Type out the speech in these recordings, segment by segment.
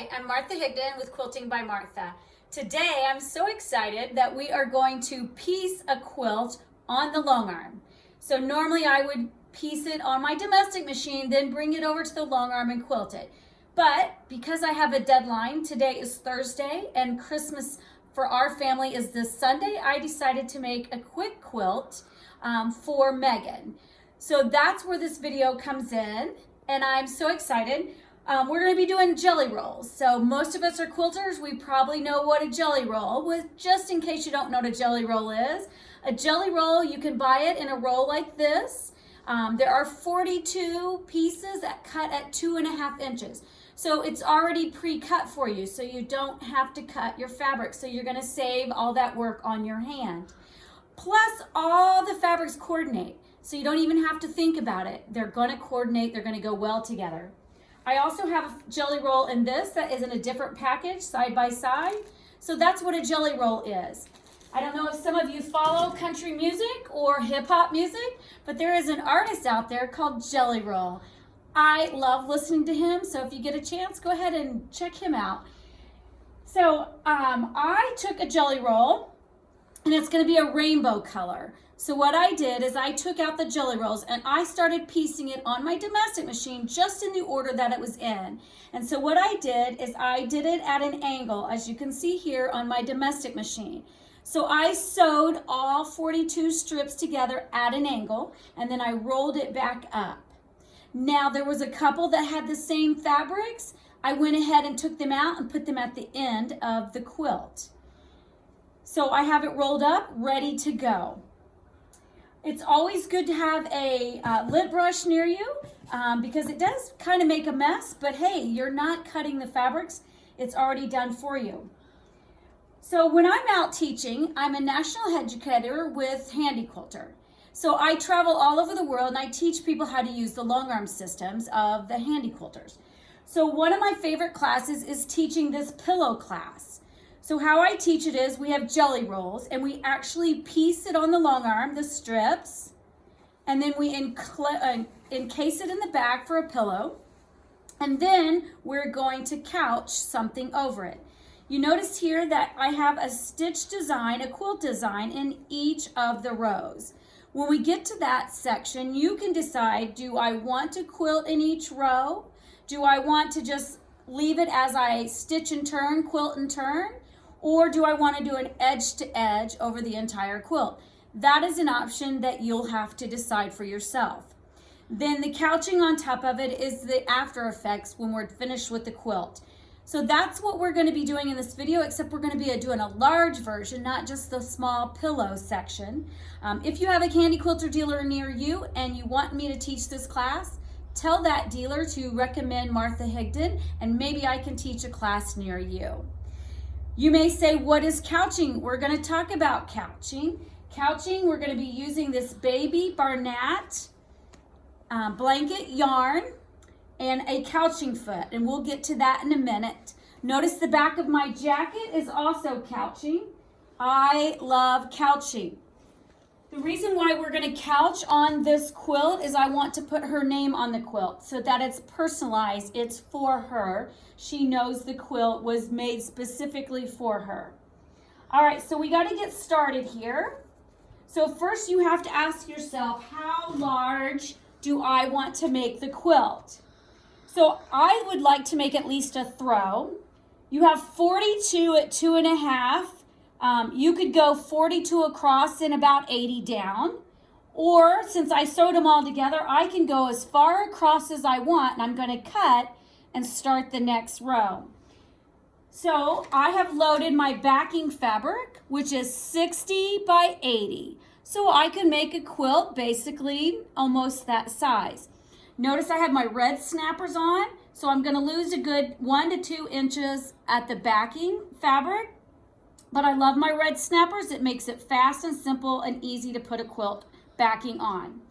Hi, I'm Martha Higdon with Quilting by Martha. Today I'm so excited that we are going to piece a quilt on the long arm. So normally I would piece it on my domestic machine, then bring it over to the long arm and quilt it. But because I have a deadline, today is Thursday and Christmas for our family is this Sunday, I decided to make a quick quilt for Megan. So that's where this video comes in, and I'm so excited. We're going to be doing jelly rolls. So most of us are quilters. We probably know what a jelly roll is. Just in case you don't know what a jelly roll is, a jelly roll, you can buy it in a roll like this. There are 42 pieces that cut at 2.5 inches. So it's already pre-cut for you, so you don't have to cut your fabric. So you're going to save all that work on your hand. Plus, all the fabrics coordinate, so you don't even have to think about it. They're going to coordinate. They're going to go well together. I also have a jelly roll in this that is in a different package, side by side. So that's what a jelly roll is. I don't know if some of you follow country music or hip hop music, but there is an artist out there called Jelly Roll. I love listening to him, so if you get a chance, go ahead and check him out. So I took a jelly roll, and it's going to be a rainbow color. So what I did is I took out the jelly rolls and I started piecing it on my domestic machine just in the order that it was in. And so what I did is I did it at an angle, as you can see here on my domestic machine. So I sewed all 42 strips together at an angle, and then I rolled it back up. Now there was a couple that had the same fabrics. I went ahead and took them out and put them at the end of the quilt. So I have it rolled up, ready to go. It's always good to have a lint brush near you because it does kind of make a mess, but hey, you're not cutting the fabrics. It's already done for you. So when I'm out teaching, I'm a national educator with Handy Quilter. So I travel all over the world and I teach people how to use the long arm systems of the Handy Quilters. So one of my favorite classes is teaching this pillow class. So how I teach it is we have jelly rolls and we actually piece it on the long arm, the strips, and then we encase it in the back for a pillow, and then we're going to couch something over it. You notice here that I have a stitch design, a quilt design in each of the rows. When we get to that section, you can decide, do I want to quilt in each row? Do I want to just leave it as I stitch and turn, quilt and turn? Or do I want to do an edge to edge over the entire quilt? That is an option that you'll have to decide for yourself. Then the couching on top of it is the after effects when we're finished with the quilt. So that's what we're going to be doing in this video, except we're going to be doing a large version, not just the small pillow section. If you have a Handy Quilter dealer near you and you want me to teach this class, tell that dealer to recommend Martha Higdon, and maybe I can teach a class near you. You may say, what is couching? We're going to talk about couching. Couching, we're going to be using this baby Barnett blanket yarn and a couching foot, and we'll get to that in a minute. Notice the back of my jacket is also couching. I love couching. The reason why we're going to couch on this quilt is I want to put her name on the quilt so that it's personalized. It's for her. She knows the quilt was made specifically for her. All right, so we got to get started here. So first you have to ask yourself, how large do I want to make the quilt? So I would like to make at least a throw. You have 42 at 2.5. You could go 42 across and about 80 down. Or since I sewed them all together, I can go as far across as I want, and I'm going to cut and start the next row. So I have loaded my backing fabric, which is 60 by 80. So I can make a quilt basically almost that size. Notice I have my red snappers on, so I'm going to lose a good 1 to 2 inches at the backing fabric. But I love my red snappers. It makes it fast and simple and easy to put a quilt backing on.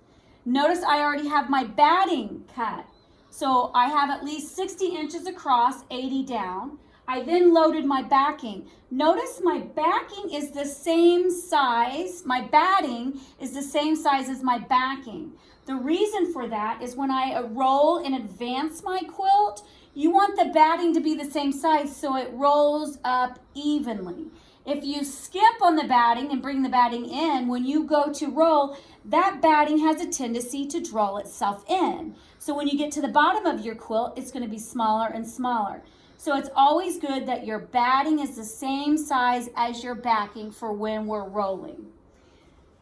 Notice I already have my batting cut. So I have at least 60 inches across, 80 down. I then loaded my backing. Notice my backing is the same size, my batting is the same size as my backing. The reason for that is when I roll and advance my quilt, You want the batting to be the same size so it rolls up evenly. If you skip on the batting and bring the batting in, when you go to roll, that batting has a tendency to draw itself in. So when you get to the bottom of your quilt, it's going to be smaller and smaller. So it's always good that your batting is the same size as your backing for when we're rolling.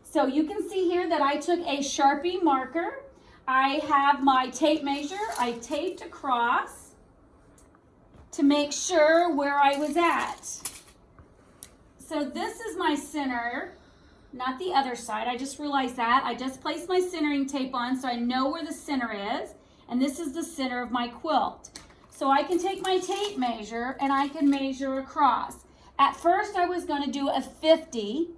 So you can see here that I took a Sharpie marker. I have my tape measure. I taped across to make sure where I was at. So this is my center, not the other side. I just realized that. I just placed my centering tape on so I know where the center is. And this is the center of my quilt. So I can take my tape measure and I can measure across. At first I was going to do a 50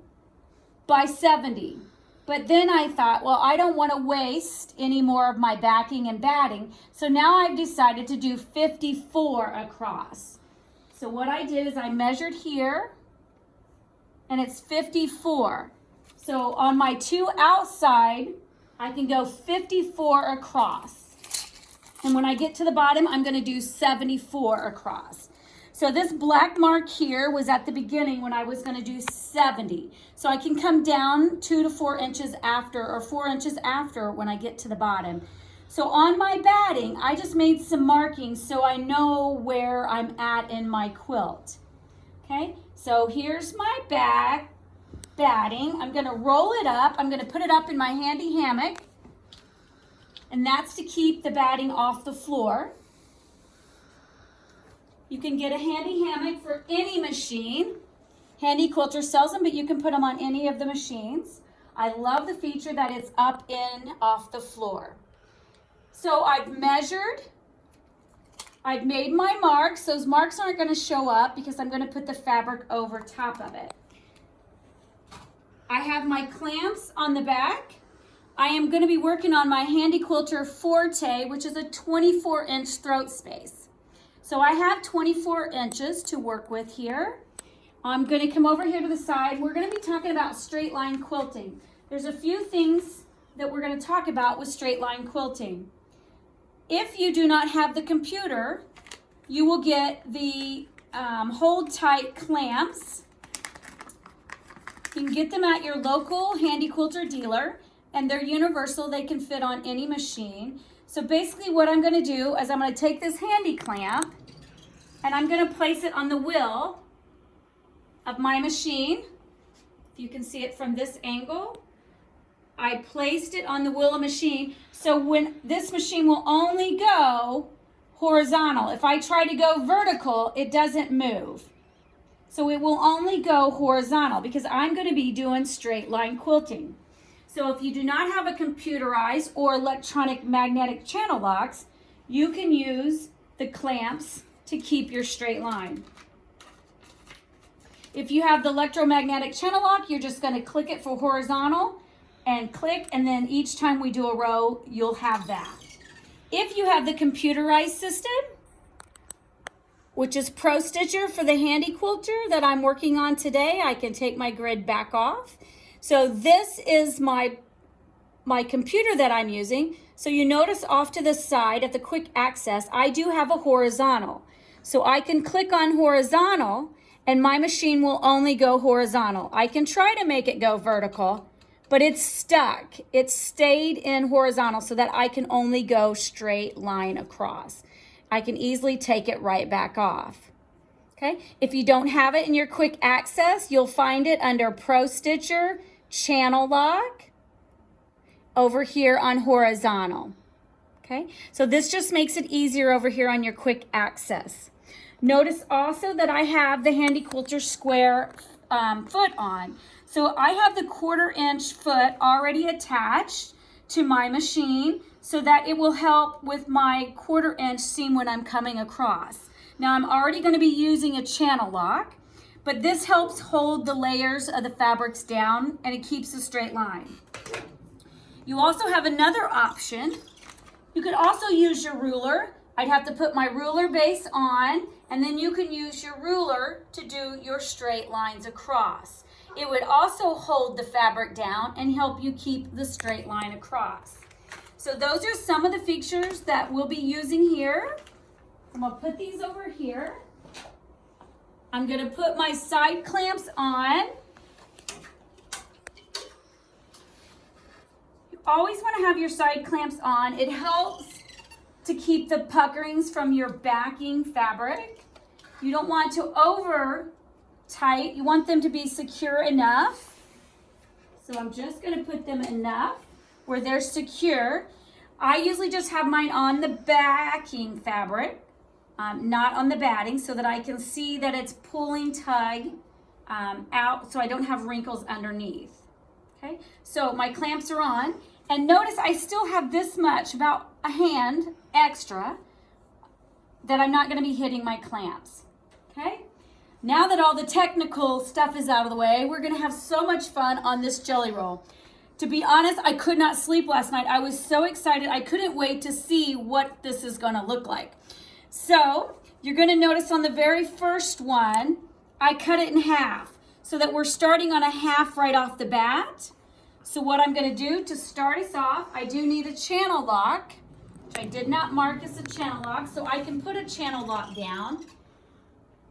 by 70. But then I thought, well, I don't want to waste any more of my backing and batting. So now I've decided to do 54 across. So what I did is I measured here, and it's 54. So on my two outside, I can go 54 across. And when I get to the bottom, I'm going to do 74 across. So this black mark here was at the beginning when I was going to do 70. So I can come down 2 to 4 inches after, or 4 inches after when I get to the bottom. So on my batting, I just made some markings so I know where I'm at in my quilt. Okay, so here's my batting. I'm going to roll it up. I'm going to put it up in my handy hammock. And that's to keep the batting off the floor. You can get a handy hammock for any machine. Handy Quilter sells them, but you can put them on any of the machines. I love the feature that it's up in off the floor. So I've measured. I've made my marks. Those marks aren't going to show up because I'm going to put the fabric over top of it. I have my clamps on the back. I am going to be working on my Handy Quilter Forte, which is a 24-inch throat space. So I have 24 inches to work with here. I'm going to come over here to the side. We're going to be talking about straight line quilting. There's a few things that we're going to talk about with straight line quilting. If you do not have the computer, you will get the hold tight clamps. You can get them at your local Handy Quilter dealer, and they're universal. They can fit on any machine. So basically what I'm going to do is I'm going to take this handy clamp and I'm going to place it on the wheel of my machine. If you can see it from this angle, I placed it on the wheel of machine. So when this machine will only go horizontal. If I try to go vertical, it doesn't move. So it will only go horizontal because I'm going to be doing straight line quilting. So if you do not have a computerized or electronic magnetic channel locks, you can use the clamps to keep your straight line. If you have the electromagnetic channel lock, you're just going to click it for horizontal and click, and then each time we do a row, you'll have that. If you have the computerized system, which is Pro Stitcher for the Handy Quilter that I'm working on today, I can take my grid back off. So this is my computer that I'm using. So you notice off to the side at the quick access, I do have a horizontal. So I can click on horizontal and my machine will only go horizontal. I can try to make it go vertical, but it's stuck. It stayed in horizontal so that I can only go straight line across. I can easily take it right back off. Okay, if you don't have it in your quick access, you'll find it under Pro Stitcher Channel Lock over here on horizontal. Okay, so this just makes it easier over here on your quick access. Notice also that I have the Handy Quilter square foot on. So I have the 1/4 inch foot already attached to my machine so that it will help with my 1/4 inch seam when I'm coming across. Now I'm already going to be using a channel lock, but this helps hold the layers of the fabrics down and it keeps a straight line. You also have another option. You could also use your ruler. I'd have to put my ruler base on, and then you can use your ruler to do your straight lines across. It would also hold the fabric down and help you keep the straight line across. So those are some of the features that we'll be using here. I'm gonna put these over here. I'm gonna put my side clamps on. You always wanna have your side clamps on. It helps to keep the puckerings from your backing fabric. You don't want to over tight. You want them to be secure enough. So I'm just gonna put them enough where they're secure. I usually just have mine on the backing fabric, not on the batting, so that I can see that it's pulling tug out so I don't have wrinkles underneath. Okay, so my clamps are on, and notice I still have this much, about a hand extra, that I'm not gonna be hitting my clamps, okay? Now that all the technical stuff is out of the way, we're gonna have so much fun on this jelly roll. To be honest, I could not sleep last night. I was so excited. I couldn't wait to see what this is gonna look like. So you're gonna notice on the very first one, I cut it in half so that we're starting on a half right off the bat. So what I'm gonna do to start us off, I do need a channel lock, which I did not mark as a channel lock, so I can put a channel lock down.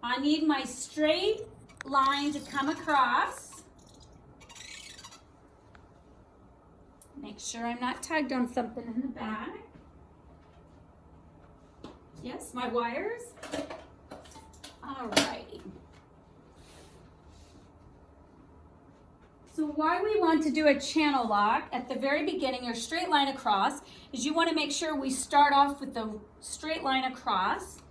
I need my straight line to come across. Make sure I'm not tugged on something in the back. Yes, my wires. All righty. So why we want to do a channel lock at the very beginning, or straight line across, is you want to make sure we start off with the straight line across.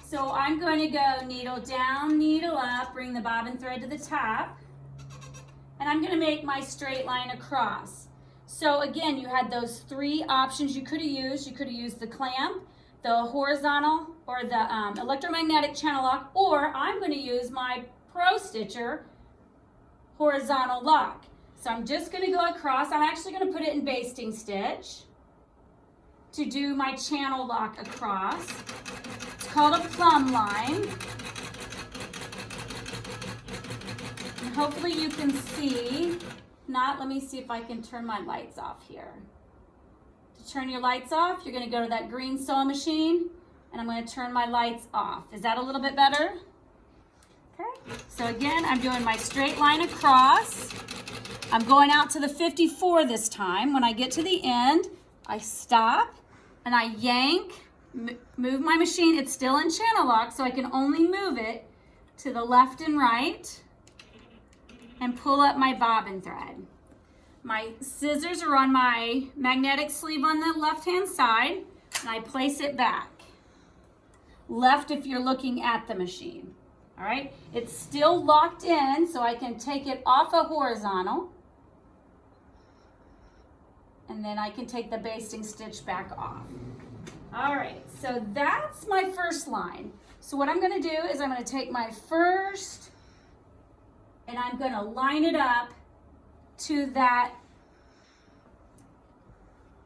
So I'm going to go needle down, needle up, bring the bobbin thread to the top, and I'm going to make my straight line across. So again, you had those three options you could have used. You could have used the clamp, the horizontal, or the electromagnetic channel lock, or I'm going to use my Pro Stitcher horizontal lock. So I'm just going to go across. I'm actually going to put it in basting stitch to do my channel lock across. It's called a plumb line. And hopefully you can see. Not, let me see if I can turn my lights off here. To turn your lights off, you're going to go to that green sewing machine, and I'm going to turn my lights off. Is that a little bit better? Okay, so again, I'm doing my straight line across. I'm going out to the 54 this time. When I get to the end, I stop and I yank, move my machine. It's still in channel lock, so I can only move it to the left and right and pull up my bobbin thread. My scissors are on my magnetic sleeve on the left-hand side, and I place it back. Left if you're looking at the machine. All right, it's still locked in, so I can take it off a horizontal, and then I can take the basting stitch back off. All right, so that's my first line. So what I'm gonna do is I'm gonna take my first, and I'm gonna line it up to that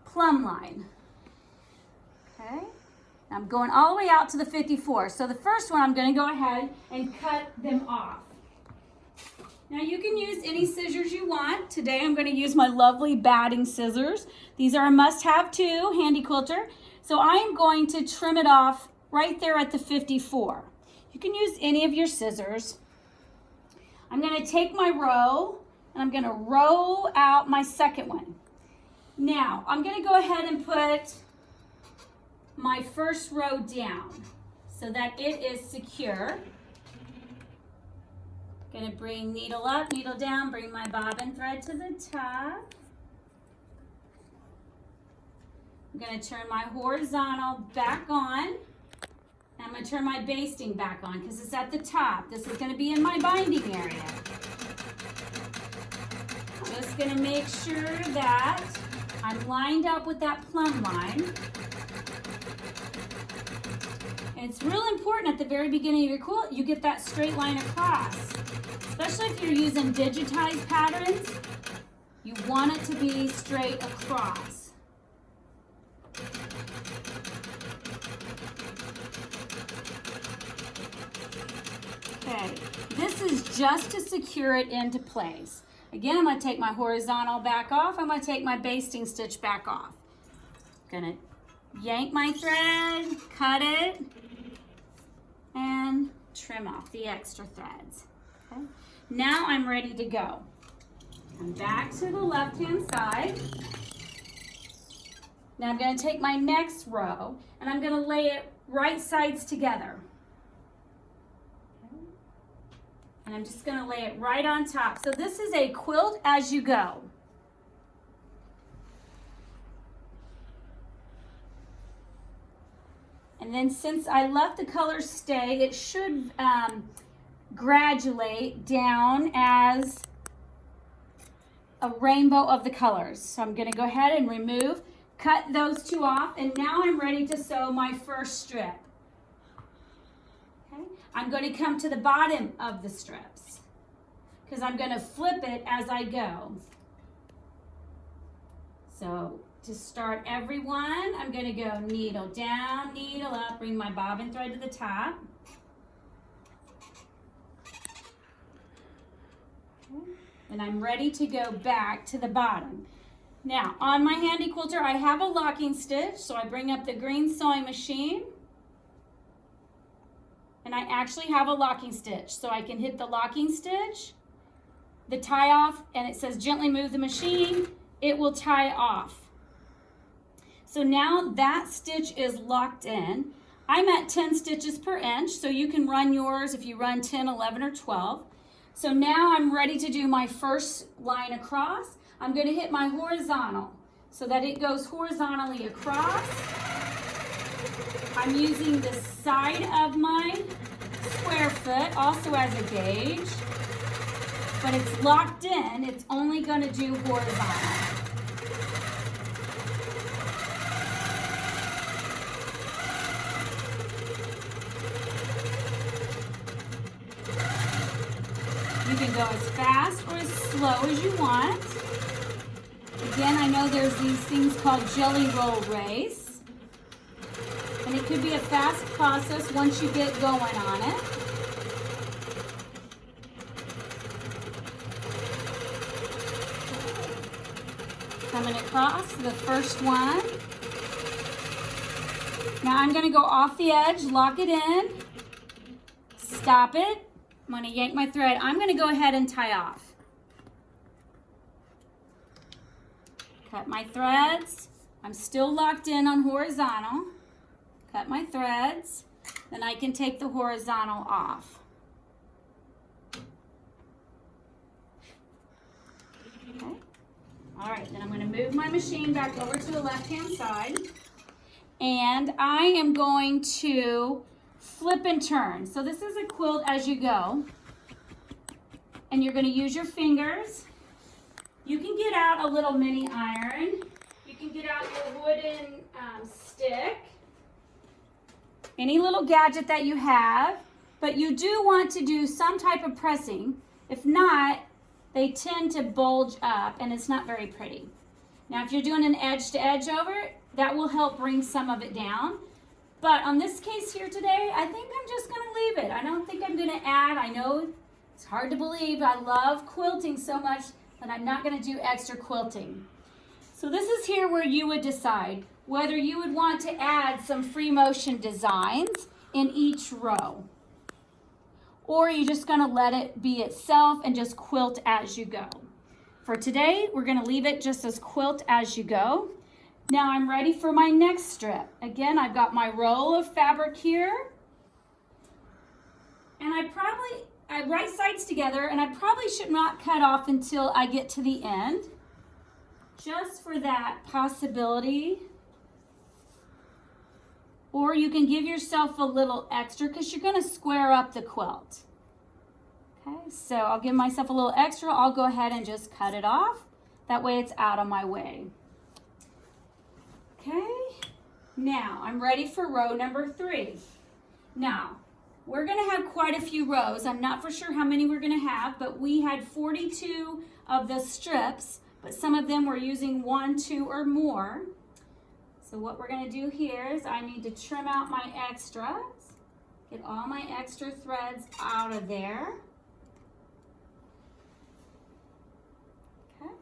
plumb line, okay? I'm going all the way out to the 54. So the first one, I'm gonna go ahead and cut them off. Now you can use any scissors you want. Today I'm gonna use my lovely batting scissors. These are a must-have too, handy quilter. So I am going to trim it off right there at the 54. You can use any of your scissors. I'm gonna take my row, and I'm gonna row out my second one. Now, I'm gonna go ahead and put my first row down so that it is secure. Gonna bring needle up, needle down, bring my bobbin thread to the top. I'm gonna turn my horizontal back on, and I'm gonna turn my basting back on because it's at the top. This is gonna be in my binding area. I'm just gonna make sure that I'm lined up with that plumb line. And it's real important at the very beginning of your quilt, you get that straight line across. Especially if you're using digitized patterns, you want it to be straight across. Okay, this is just to secure it into place. Again, I'm going to take my horizontal back off. I'm going to take my basting stitch back off. I'm going to yank my thread, cut it, and trim off the extra threads. Okay. Now I'm ready to go. I'm back to the left-hand side. Now I'm going to take my next row and I'm going to lay it right sides together. Okay. And I'm just going to lay it right on top. So this is a quilt as you go. And then since I let the colors stay, it should graduate down as a rainbow of the colors. So I'm going to go ahead and remove, cut those two off, and now I'm ready to sew my first strip. Okay. I'm going to come to the bottom of the strips because I'm going to flip it as I go. So to start every one, I'm going to go needle down, needle up, bring my bobbin thread to the top. And I'm ready to go back to the bottom. Now, on my handy quilter, I have a locking stitch, so I bring up the green sewing machine. And I actually have a locking stitch, so I can hit the locking stitch, the tie off, and it says gently move the machine. It will tie off. So now that stitch is locked in. I'm at 10 stitches per inch, so you can run yours if you run 10, 11, or 12. So now I'm ready to do my first line across. I'm going to hit my horizontal so that it goes horizontally across. I'm using the side of my square foot also as a gauge, but it's locked in. It's only going to do horizontal. You can go as fast or as slow as you want. Again, I know there's these things called jelly roll race. And it could be a fast process once you get going on it. Coming across the first one. Now I'm going to go off the edge, lock it in, stop it. I'm going to yank my thread. I'm going to go ahead and tie off. Cut my threads. I'm still locked in on horizontal. Cut my threads. Then I can take the horizontal off. Okay. All right, then I'm going to move my machine back over to the left-hand side. And I am going to flip and turn. So this is a quilt as you go. And you're going to use your fingers. You can get out a little mini iron. You can get out your wooden stick. Any little gadget that you have. But you do want to do some type of pressing. If not, they tend to bulge up and it's not very pretty. Now if you're doing an edge to edge over it, that will help bring some of it down. But on this case here today, I think I'm just going to leave it. I don't think I'm going to add. I know it's hard to believe. I love quilting so much that I'm not going to do extra quilting. So this is here where you would decide whether you would want to add some free motion designs in each row. Or you're just going to let it be itself and just quilt as you go. For today, we're going to leave it just as quilt as you go. Now I'm ready for my next strip. Again, I've got my roll of fabric here. And I right sides together, and I probably should not cut off until I get to the end. Just for that possibility. Or you can give yourself a little extra because you're going to square up the quilt. Okay, so I'll give myself a little extra. I'll go ahead and just cut it off. That way it's out of my way. Okay, now I'm ready for row number 3. Now, we're going to have quite a few rows. I'm not for sure how many we're going to have, but we had 42 of the strips, but some of them were using 1, 2, or more. So what we're going to do here is I need to trim out my extras, get all my extra threads out of there. Okay,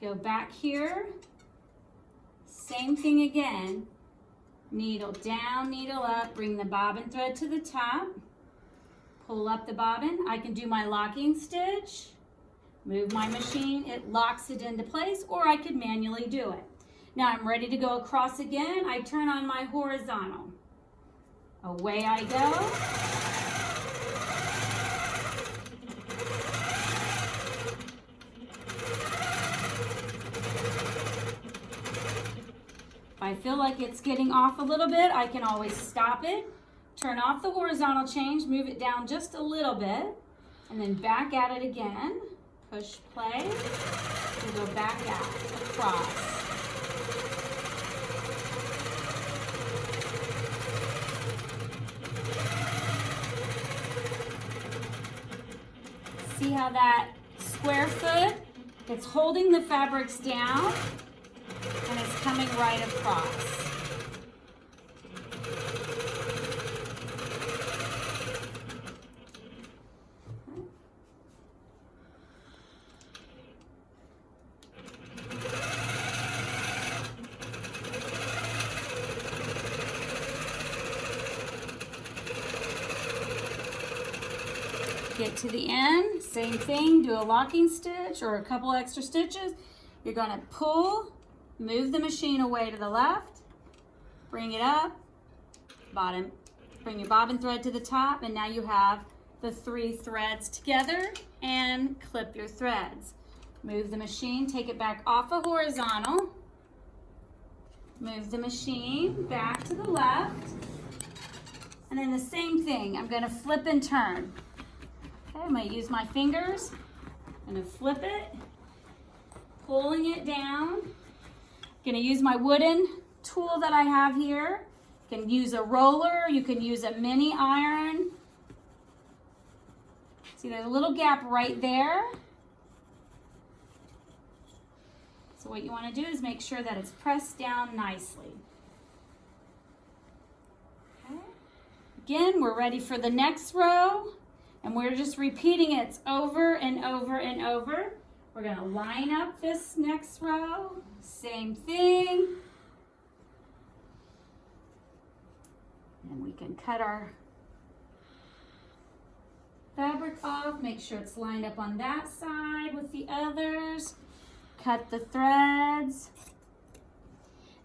go back here. same thing again. Needle down, needle up, bring the bobbin thread to the top, pull up the bobbin. I can do my locking stitch, move my machine, it locks it into place, or I could manually do it. Now I'm ready to go across again. I turn on my horizontal. Away I go. If I feel like it's getting off a little bit, I can always stop it, turn off the horizontal change, move it down just a little bit, and then back at it again. Push play, and go back out, across. See how that square foot, it's holding the fabrics down, and it's coming right across. Get to the end, same thing, do a locking stitch or a couple extra stitches. You're going to pull, move the machine away to the left, bring it up, bottom, bring your bobbin thread to the top, and now you have the 3 threads together, and clip your threads. Move the machine, take it back off a horizontal, move the machine back to the left, and then the same thing, I'm going to flip and turn. Okay, I'm going to use my fingers, I'm going to flip it, pulling it down. I'm going to use my wooden tool that I have here. You can use a roller, you can use a mini iron. See, there's a little gap right there. So what you want to do is make sure that it's pressed down nicely. Okay. Again, we're ready for the next row, and we're just repeating it over and over and over. We're going to line up this next row, same thing. And we can cut our fabric off, make sure it's lined up on that side with the others. Cut the threads.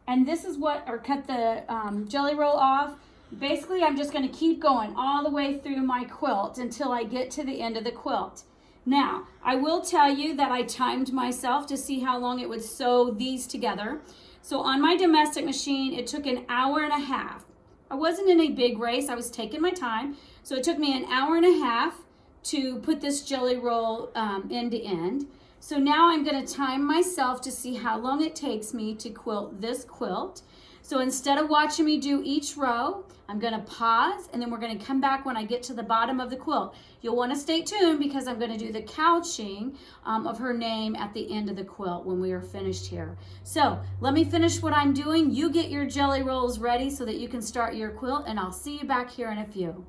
And this is what, or cut the jelly roll off. Basically, I'm just going to keep going all the way through my quilt until I get to the end of the quilt. Now, I will tell you that I timed myself to see how long it would sew these together. So on my domestic machine, it took an hour and a half. I wasn't in a big race, I was taking my time. So it took me an hour and a half to put this jelly roll end to end. So now I'm going to time myself to see how long it takes me to quilt this quilt. So instead of watching me do each row, I'm going to pause, and then we're going to come back when I get to the bottom of the quilt. You'll want to stay tuned because I'm going to do the couching of her name at the end of the quilt when we are finished here. So let me finish what I'm doing. You get your jelly rolls ready so that you can start your quilt, and I'll see you back here in a few.